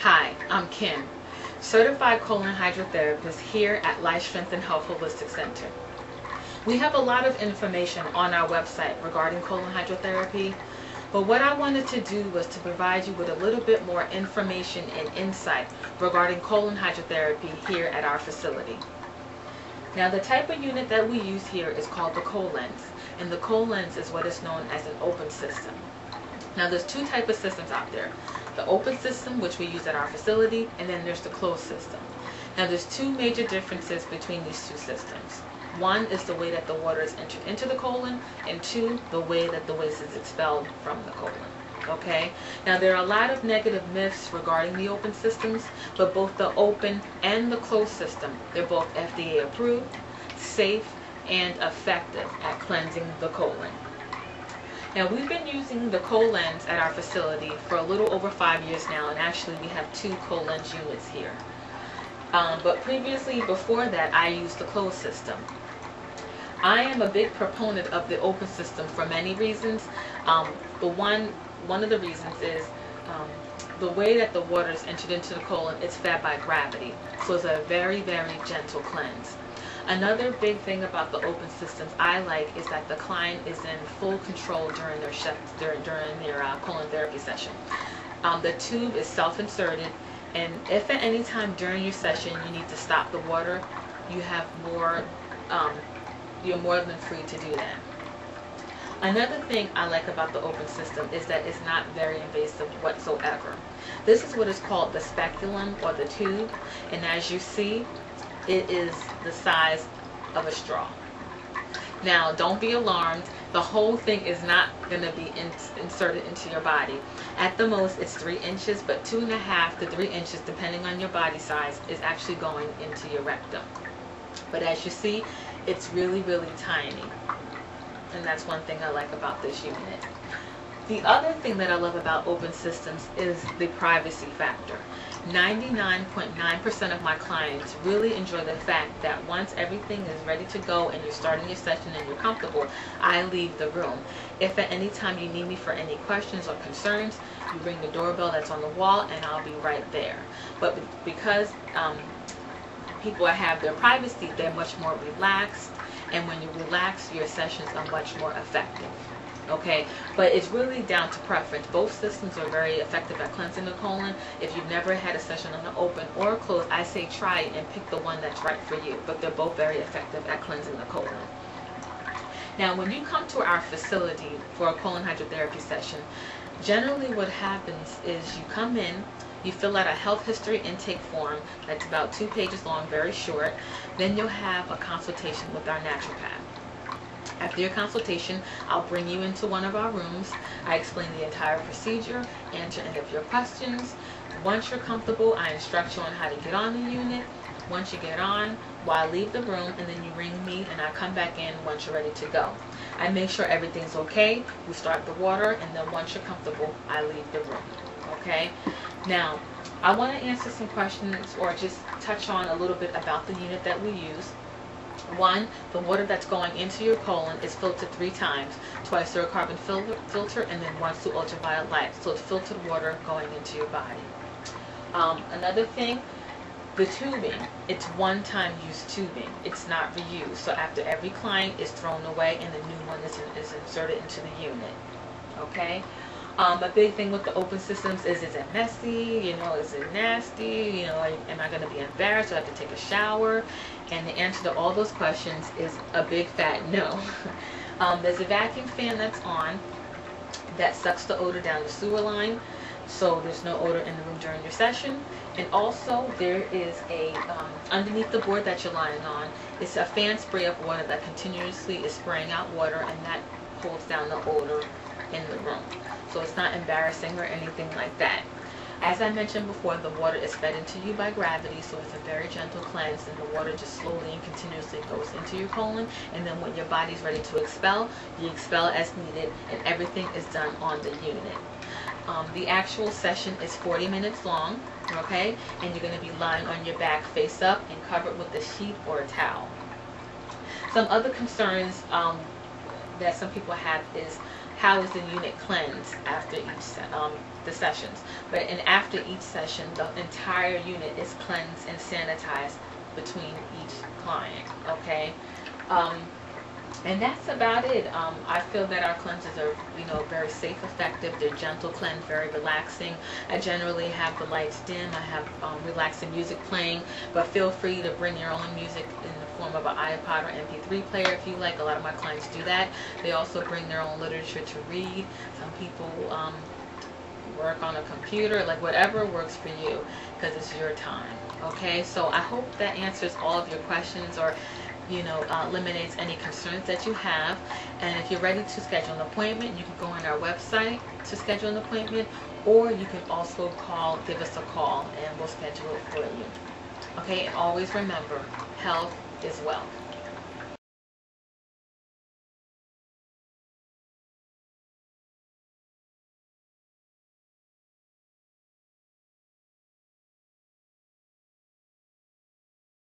Hi, I'm Kim, Certified Colon Hydrotherapist here at Life Strength and Health Holistic Center. We have a lot of information on our website regarding colon hydrotherapy, but what I wanted to do was to provide you with a little bit more information and insight regarding colon hydrotherapy here at our facility. Now, the type of unit that we use here is called the colens, and the colens is what is known as an open system. Now, there's two types of systems out there. The open system, which we use at our facility, and then there's the closed system. Now, there's two major differences between these two systems. One is the way that the water is entered into the colon, and two, the way that the waste is expelled from the colon. Okay? Now, there are a lot of negative myths regarding the open systems, but both the open and the closed system, they're both FDA approved, safe, and effective at cleansing the colon. Now, we've been using the colens at our facility for a little over 5 years now, and actually we have 2 colens units here. But previously, before that, I used the closed system. I am a big proponent of the open system for many reasons. One of the reasons is the way that the water is entered into the colon, it's fed by gravity. So it's a very, very gentle cleanse. Another big thing about the open systems I like is that the client is in full control during their colon therapy session. The tube is self-inserted, and if at any time during your session you need to stop the water, you're more than free to do that. Another thing I like about the open system is that it's not very invasive whatsoever. This is what is called the speculum, or the tube, and as you see, it is the size of a straw. Now, don't be alarmed. The whole thing is not going to be inserted into your body. At the most, it's 3 inches, but 2.5 to 3 inches, depending on your body size, is actually going into your rectum. But as you see, it's really, really tiny. And that's one thing I like about this unit. The other thing that I love about open systems is the privacy factor. 99.9% of my clients really enjoy the fact that once everything is ready to go and you're starting your session and you're comfortable, I leave the room. If at any time you need me for any questions or concerns, you ring the doorbell that's on the wall and I'll be right there. But because people have their privacy, they're much more relaxed, and when you relax, your sessions are much more effective. Okay, but it's really down to preference. Both systems are very effective at cleansing the colon. If you've never had a session on the open or closed, I say try it and pick the one that's right for you. But they're both very effective at cleansing the colon. Now, when you come to our facility for a colon hydrotherapy session, generally what happens is you come in, you fill out a health history intake form that's about 2 pages long, very short. Then you'll have a consultation with our naturopath. After your consultation, I'll bring you into one of our rooms. I explain the entire procedure, answer any of your questions. Once you're comfortable, I instruct you on how to get on the unit. Once you get on, I leave the room, and then you ring me and I come back in once you're ready to go. I make sure everything's okay. We start the water, and then once you're comfortable, I leave the room. Okay? Now, I want to answer some questions or just touch on a little bit about the unit that we use. One, the water that's going into your colon is filtered 3 times, twice through a carbon filter and then once through ultraviolet light. So it's filtered water going into your body. Another thing, the tubing, it's one-time use tubing. It's not reused. So after every client is thrown away and the new one is inserted into the unit. Okay? A big thing with the open systems is it messy? Is it nasty? Am I going to be embarrassed? Do I have to take a shower? And the answer to all those questions is a big fat no. There's a vacuum fan that's on that sucks the odor down the sewer line, so there's no odor in the room during your session. And also there is a, underneath the board that you're lying on, it's a fan spray of water that continuously is spraying out water, and that holds down the odor in the room. So it's not embarrassing or anything like that. As I mentioned before, the water is fed into you by gravity, so it's a very gentle cleanse, and the water just slowly and continuously goes into your colon, and then when your body's ready to expel, you expel as needed, and everything is done on the unit. The actual session is 40 minutes long, okay, and you're going to be lying on your back face up and covered with a sheet or a towel. Some other concerns that some people have is how is the unit cleansed after the sessions. And after each session, the entire unit is cleansed and sanitized between each client. Okay. And that's about it. I feel that our cleanses are, very safe, effective. They're gentle cleanse, very relaxing. I generally have the lights dim. I have relaxing music playing, but feel free to bring your own music in the form of an iPod or MP3 player if you like. A lot of my clients do that. They also bring their own literature to read. Some people work on a computer, like whatever works for you, because it's your time. Okay, so I hope that answers all of your questions, or eliminates any concerns that you have. And if you're ready to schedule an appointment, you can go on our website to schedule an appointment, or you can also give us a call, and we'll schedule it for you. Okay, and always remember, health is wealth.